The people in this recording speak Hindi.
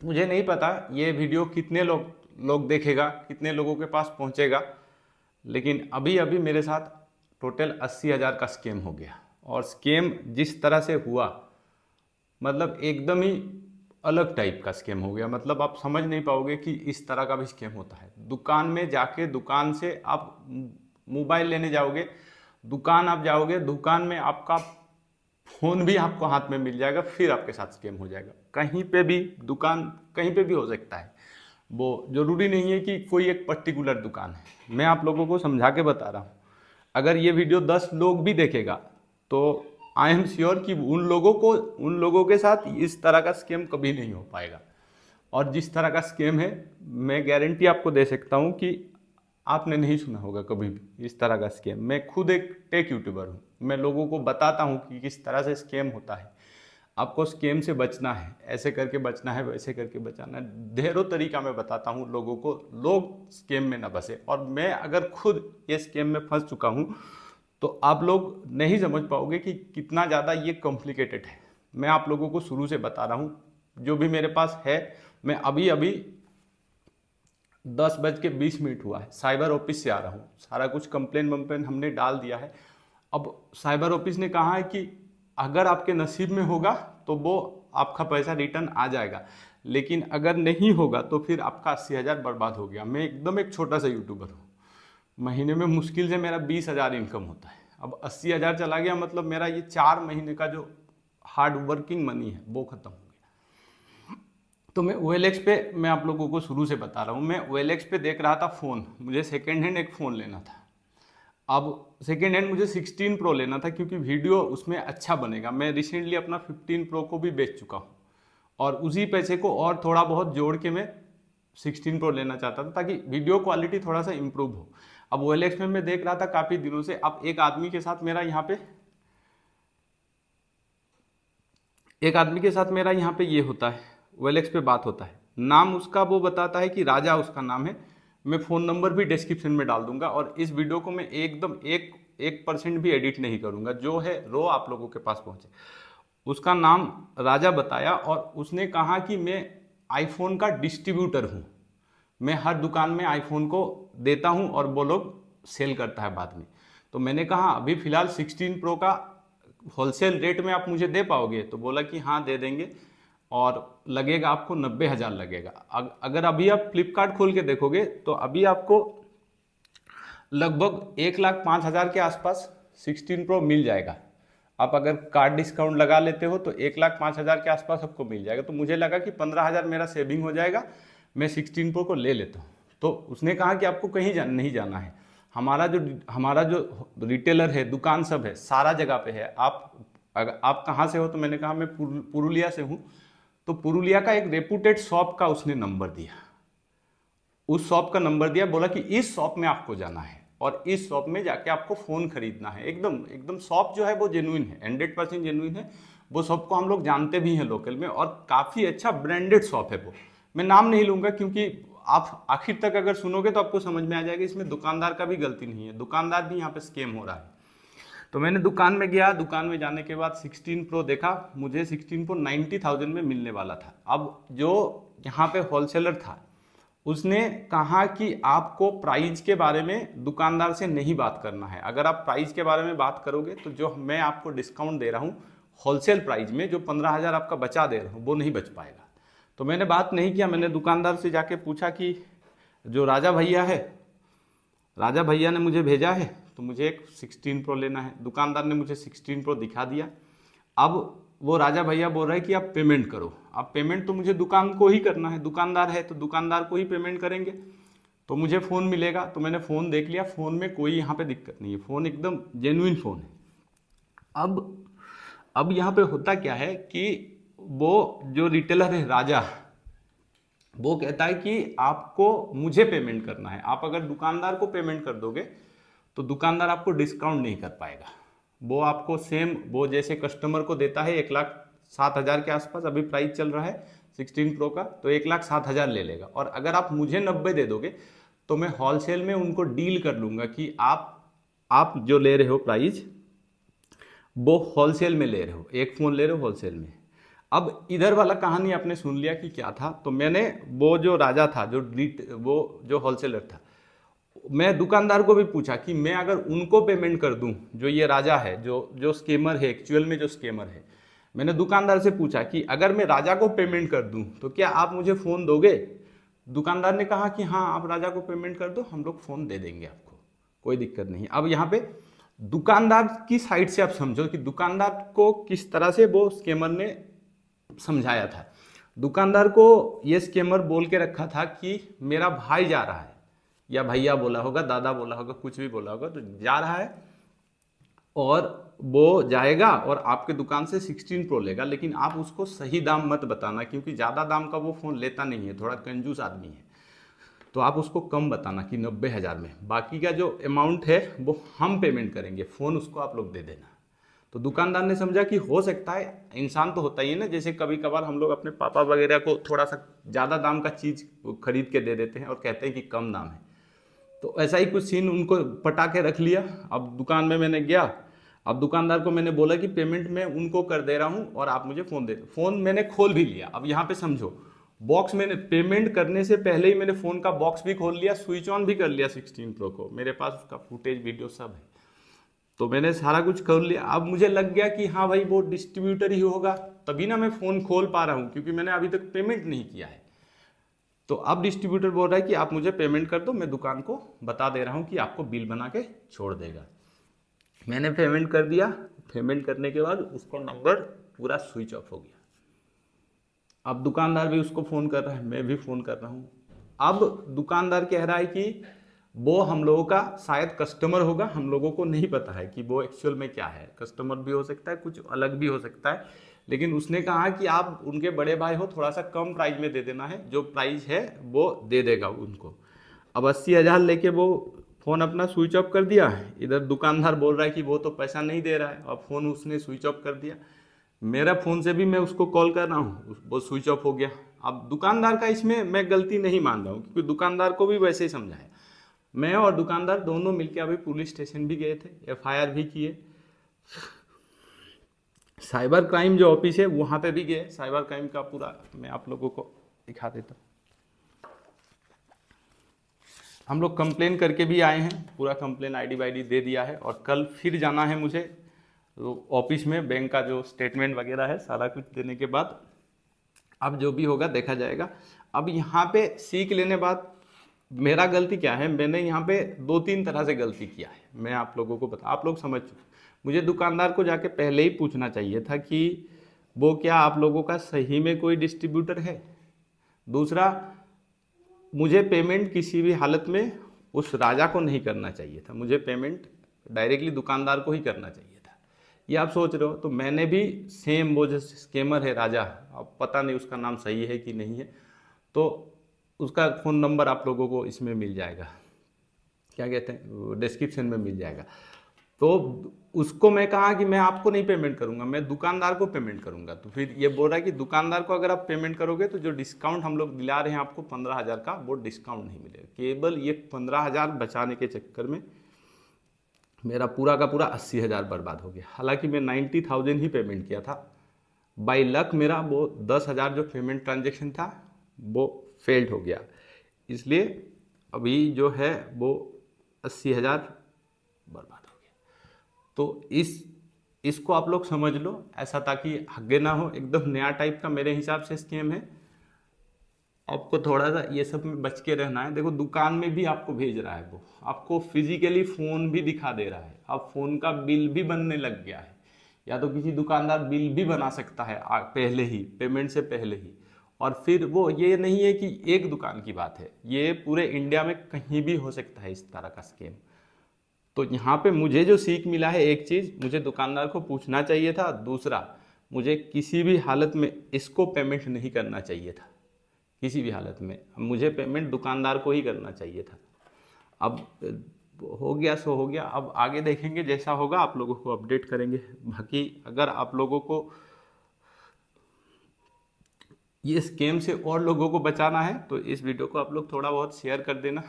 मुझे नहीं पता ये वीडियो कितने लोग देखेगा, कितने लोगों के पास पहुंचेगा, लेकिन अभी अभी मेरे साथ टोटल 80,000 का स्कैम हो गया। और स्कैम जिस तरह से हुआ, मतलब एकदम ही अलग टाइप का स्कैम हो गया। मतलब आप समझ नहीं पाओगे कि इस तरह का भी स्कैम होता है। दुकान में जाके, दुकान से आप मोबाइल लेने जाओगे, दुकान आप जाओगे, दुकान में आपका फोन भी आपको हाथ में मिल जाएगा, फिर आपके साथ स्कैम हो जाएगा। कहीं पे भी दुकान, कहीं पे भी हो सकता है। वो जरूरी नहीं है कि कोई एक पर्टिकुलर दुकान है। मैं आप लोगों को समझा के बता रहा हूँ। अगर ये वीडियो 10 लोग भी देखेगा तो आई एम श्योर कि उन लोगों के साथ इस तरह का स्कैम कभी नहीं हो पाएगा। और जिस तरह का स्कैम है, मैं गारंटी आपको दे सकता हूँ कि आपने नहीं सुना होगा कभी भी इस तरह का स्कैम। मैं खुद एक टेक यूट्यूबर हूँ, मैं लोगों को बताता हूँ कि किस तरह से स्कैम होता है। आपको स्कैम से बचना है, ऐसे करके बचना है, वैसे करके बचाना है, ढेरों तरीका मैं बताता हूँ लोगों को, लोग स्कैम में ना फंसे। और मैं अगर खुद ये स्कैम में फंस चुका हूँ तो आप लोग नहीं समझ पाओगे कि कितना ज़्यादा ये कॉम्प्लिकेटेड है। मैं आप लोगों को शुरू से बता रहा हूँ, जो भी मेरे पास है। मैं अभी अभी 10:20 हुआ है, साइबर ऑफिस से आ रहा हूँ। सारा कुछ कंप्लेन वम्प्लेन हमने डाल दिया है। अब साइबर ऑफिस ने कहा है कि अगर आपके नसीब में होगा तो वो आपका पैसा रिटर्न आ जाएगा, लेकिन अगर नहीं होगा तो फिर आपका 80,000 बर्बाद हो गया। मैं एकदम एक छोटा सा यूट्यूबर हूँ, महीने में मुश्किल से मेरा 20,000 इनकम होता है। अब 80,000 चला गया, मतलब मेरा ये 4 महीने का जो हार्ड वर्किंग मनी है वो खत्म हो गया। तो मैं OLX पे, मैं आप लोगों को शुरू से बता रहा हूँ, मैं OLX पे देख रहा था फ़ोन। मुझे सेकेंड हैंड एक फ़ोन लेना था। अब सेकेंड हैंड मुझे 16 प्रो लेना था क्योंकि वीडियो उसमें अच्छा बनेगा। मैं रिसेंटली अपना 15 प्रो को भी बेच चुका हूँ और उसी पैसे को और थोड़ा बहुत जोड़ के मैं 16 प्रो लेना चाहता था ताकि वीडियो क्वालिटी थोड़ा सा इंप्रूव हो। अब OLX में मैं देख रहा था काफ़ी दिनों से। अब एक आदमी के साथ मेरा यहाँ पे ये होता है, OLX पे बात होता है। नाम उसका वो बताता है कि राजा उसका नाम है। मैं फ़ोन नंबर भी डिस्क्रिप्शन में डाल दूंगा और इस वीडियो को मैं एकदम 1% भी एडिट नहीं करूंगा, जो है रो आप लोगों के पास पहुंचे। उसका नाम राजा बताया और उसने कहा कि मैं आईफोन का डिस्ट्रीब्यूटर हूँ, मैं हर दुकान में आईफोन को देता हूँ और वो लोग सेल करता है बाद में। तो मैंने कहा अभी फ़िलहाल 16 प्रो का होलसेल रेट में आप मुझे दे पाओगे? तो बोला कि हाँ दे देंगे और लगेगा आपको 90,000 लगेगा। अगर अभी आप फ्लिपकार्ट खोल के देखोगे तो अभी आपको लगभग 1,05,000 के आसपास 16 प्रो मिल जाएगा। आप अगर कार्ड डिस्काउंट लगा लेते हो तो 1,05,000 के आसपास आपको मिल जाएगा। तो मुझे लगा कि 15,000 मेरा सेविंग हो जाएगा, मैं 16 प्रो को ले लेता हूँ। तो उसने कहा कि आपको कहीं नहीं जाना है, हमारा जो रिटेलर है, दुकान सब है, सारा जगह पे है। आप कहाँ से हो? तो मैंने कहा मैं पुरुलिया से हूँ। तो पुरुलिया का एक रेपुटेड शॉप का उसने नंबर दिया, उस शॉप का नंबर दिया, बोला कि इस शॉप में आपको जाना है और इस शॉप में जाके आपको फ़ोन खरीदना है। एकदम एकदम शॉप जो है वो जेन्युइन है, 100% जेन्युइन है। वो शॉप को हम लोग जानते भी हैं लोकल में और काफ़ी अच्छा ब्रांडेड शॉप है वो। मैं नाम नहीं लूँगा क्योंकि आप आखिर तक अगर सुनोगे तो आपको समझ में आ जाएगा इसमें दुकानदार का भी गलती नहीं है, दुकानदार भी यहाँ पे स्कैम हो रहा है। तो मैंने दुकान में गया, दुकान में जाने के बाद 16 प्रो देखा। मुझे 16 प्रो 90,000 में मिलने वाला था। अब जो यहाँ पे होलसेलर था उसने कहा कि आपको प्राइस के बारे में दुकानदार से नहीं बात करना है। अगर आप प्राइस के बारे में बात करोगे तो जो मैं आपको डिस्काउंट दे रहा हूँ होलसेल प्राइस में, जो 15,000 आपका बचा दे रहा हूँ, वो नहीं बच पाएगा। तो मैंने बात नहीं किया। मैंने दुकानदार से जाके पूछा कि जो राजा भैया है, राजा भैया ने मुझे भेजा है तो मुझे एक 16 प्रो लेना है। दुकानदार ने मुझे 16 प्रो दिखा दिया। अब वो राजा भैया बोल रहे हैं कि आप पेमेंट करो। अब पेमेंट तो मुझे दुकान को ही करना है, दुकानदार है तो दुकानदार को ही पेमेंट करेंगे तो मुझे फ़ोन मिलेगा। तो मैंने फ़ोन देख लिया, फ़ोन में कोई यहाँ पे दिक्कत नहीं है, फ़ोन एकदम जेन्युइन फ़ोन है। अब यहाँ पे होता क्या है कि वो जो रिटेलर है राजा, वो कहता है कि आपको मुझे पेमेंट करना है। आप अगर दुकानदार को पेमेंट कर दोगे तो दुकानदार आपको डिस्काउंट नहीं कर पाएगा। वो आपको सेम वो जैसे कस्टमर को देता है 1,07,000 के आसपास अभी प्राइस चल रहा है 16 प्रो का, तो 1,07,000 ले लेगा। और अगर आप मुझे 90 दे दोगे तो मैं होलसेल में उनको डील कर लूँगा कि आप जो ले रहे हो प्राइस वो होलसेल में ले रहे हो, एक फ़ोन ले रहे हो होलसेल में। अब इधर वाला कहानी आपने सुन लिया कि क्या था। तो मैंने वो जो राजा था, वो जो होलसेलर था, मैं दुकानदार को भी पूछा कि मैं अगर उनको पेमेंट कर दूं, जो ये राजा है, जो जो स्केमर है, एक्चुअल में जो स्केमर है, मैंने दुकानदार से पूछा कि अगर मैं राजा को पेमेंट कर दूं तो क्या आप मुझे फ़ोन दोगे? दुकानदार ने कहा कि हाँ, आप राजा को पेमेंट कर दो, हम लोग फ़ोन दे देंगे आपको, कोई दिक्कत नहीं। अब यहाँ पे दुकानदार की साइड से आप समझो कि दुकानदार को किस तरह से वो स्केमर ने समझाया था। दुकानदार को ये स्केमर बोल के रखा था कि मेरा भाई जा रहा है, या भैया बोला होगा, दादा बोला होगा, कुछ भी बोला होगा, तो जा रहा है और वो जाएगा और आपके दुकान से 16 प्रो लेगा, लेकिन आप उसको सही दाम मत बताना, क्योंकि ज़्यादा दाम का वो फ़ोन लेता नहीं है, थोड़ा कंजूस आदमी है। तो आप उसको कम बताना कि 90,000 में, बाकी का जो अमाउंट है वो हम पेमेंट करेंगे, फ़ोन उसको आप लोग दे देना। तो दुकानदार ने समझा कि हो सकता है, इंसान तो होता ही है ना, जैसे कभी कभार हम लोग अपने पापा वगैरह को थोड़ा सा ज़्यादा दाम का चीज़ खरीद के दे देते हैं और कहते हैं कि कम दाम है। तो ऐसा ही कुछ सीन उनको पटा के रख लिया। अब दुकान में मैंने गया, अब दुकानदार को मैंने बोला कि पेमेंट मैं उनको कर दे रहा हूँ और आप मुझे फ़ोन दे दो। फ़ोन मैंने खोल भी लिया। अब यहाँ पे समझो, बॉक्स मैंने पेमेंट करने से पहले ही मैंने फ़ोन का बॉक्स भी खोल लिया, स्विच ऑन भी कर लिया 16 प्रो को, मेरे पास उसका फुटेज वीडियो सब है। तो मैंने सारा कुछ कर लिया। अब मुझे लग गया कि हाँ भाई, वो डिस्ट्रीब्यूटर ही होगा, तभी ना मैं फ़ोन खोल पा रहा हूँ, क्योंकि मैंने अभी तक पेमेंट नहीं किया है। तो अब डिस्ट्रीब्यूटर बोल रहा है कि आप मुझे पेमेंट कर दो, मैं दुकान को बता दे रहा हूँ कि आपको बिल बना के छोड़ देगा। मैंने पेमेंट कर दिया। पेमेंट करने के बाद उसका नंबर पूरा स्विच ऑफ हो गया। अब दुकानदार भी उसको फ़ोन कर रहा है, मैं भी फ़ोन कर रहा हूँ। अब दुकानदार कह रहा है कि वो हम लोगों का शायद कस्टमर होगा, हम लोगों को नहीं पता है कि वो एक्चुअल में क्या है, कस्टमर भी हो सकता है, कुछ अलग भी हो सकता है, लेकिन उसने कहा कि आप उनके बड़े भाई हो, थोड़ा सा कम प्राइस में दे देना है, जो प्राइस है वो दे देगा उनको। अब 80,000 लेके वो फ़ोन अपना स्विच ऑफ कर दिया। इधर दुकानदार बोल रहा है कि वो तो पैसा नहीं दे रहा है, अब फ़ोन उसने स्विच ऑफ कर दिया। मेरा फ़ोन से भी मैं उसको कॉल कर रहा हूँ, वो स्विच ऑफ हो गया। अब दुकानदार का इसमें मैं गलती नहीं मान रहा हूँ, क्योंकि दुकानदार को भी वैसे ही समझाया। मैं और दुकानदार दोनों मिलकर अभी पुलिस स्टेशन भी गए थे, FIR भी किए, साइबर क्राइम जो ऑफिस है वहाँ पे भी गए। साइबर क्राइम का पूरा मैं आप लोगों को दिखा देता हूँ। हम लोग कंप्लेन करके भी आए हैं, पूरा कंप्लेन ID वाईडी दे दिया है, और कल फिर जाना है मुझे तो ऑफिस में, बैंक का जो स्टेटमेंट वगैरह है सारा कुछ देने के बाद अब जो भी होगा देखा जाएगा। अब यहाँ पे सीख लेने बाद मेरा गलती क्या है, मैंने यहाँ पे 2-3 तरह से गलती किया है, मैं आप लोगों को बता, आप लोग समझ चुके। मुझे दुकानदार को जाके पहले ही पूछना चाहिए था कि वो क्या आप लोगों का सही में कोई डिस्ट्रीब्यूटर है। दूसरा, मुझे पेमेंट किसी भी हालत में उस राजा को नहीं करना चाहिए था, मुझे पेमेंट डायरेक्टली दुकानदार को ही करना चाहिए था। ये आप सोच रहे हो, तो मैंने भी सेम, वो जो स्कैमर है राजा, अब पता नहीं उसका नाम सही है कि नहीं है, तो उसका फ़ोन नंबर आप लोगों को इसमें मिल जाएगा, क्या कहते हैं, डिस्क्रिप्शन में मिल जाएगा। तो उसको मैं कहा कि मैं आपको नहीं पेमेंट करूंगा, मैं दुकानदार को पेमेंट करूंगा। तो फिर ये बोल रहा है कि दुकानदार को अगर आप पेमेंट करोगे तो जो डिस्काउंट हम लोग दिला रहे हैं आपको 15,000 का, वो डिस्काउंट नहीं मिलेगा। केवल ये 15,000 बचाने के चक्कर में मेरा पूरा का पूरा 80,000 बर्बाद हो गया। हालांकि मैं 90,000 ही पेमेंट किया था। बाई लक मेरा वो 10,000 जो पेमेंट ट्रांजेक्शन था वो फेल्ड हो गया, इसलिए अभी जो है वो 80,000 बर्बाद हो गया। तो इसको आप लोग समझ लो ऐसा, ताकि आगे ना हो। एकदम नया टाइप का मेरे हिसाब से स्कैम है, आपको थोड़ा सा ये सब में बच के रहना है। देखो, दुकान में भी आपको भेज रहा है, वो आपको फिजिकली फ़ोन भी दिखा दे रहा है, अब फ़ोन का बिल भी बनने लग गया है। या तो किसी दुकानदार बिल भी बना सकता है पहले ही, पेमेंट से पहले ही। और फिर वो ये नहीं है कि एक दुकान की बात है, ये पूरे इंडिया में कहीं भी हो सकता है इस तरह का स्कैम। तो यहाँ पे मुझे जो सीख मिला है, एक चीज़, मुझे दुकानदार को पूछना चाहिए था। दूसरा, मुझे किसी भी हालत में इसको पेमेंट नहीं करना चाहिए था, किसी भी हालत में मुझे पेमेंट दुकानदार को ही करना चाहिए था। अब हो गया सो हो गया, अब आगे देखेंगे, जैसा होगा आप लोगों को अपडेट करेंगे। बाकी अगर आप लोगों को ये स्कैम से और लोगों को बचाना है तो इस वीडियो को आप लोग थोड़ा बहुत शेयर कर देना।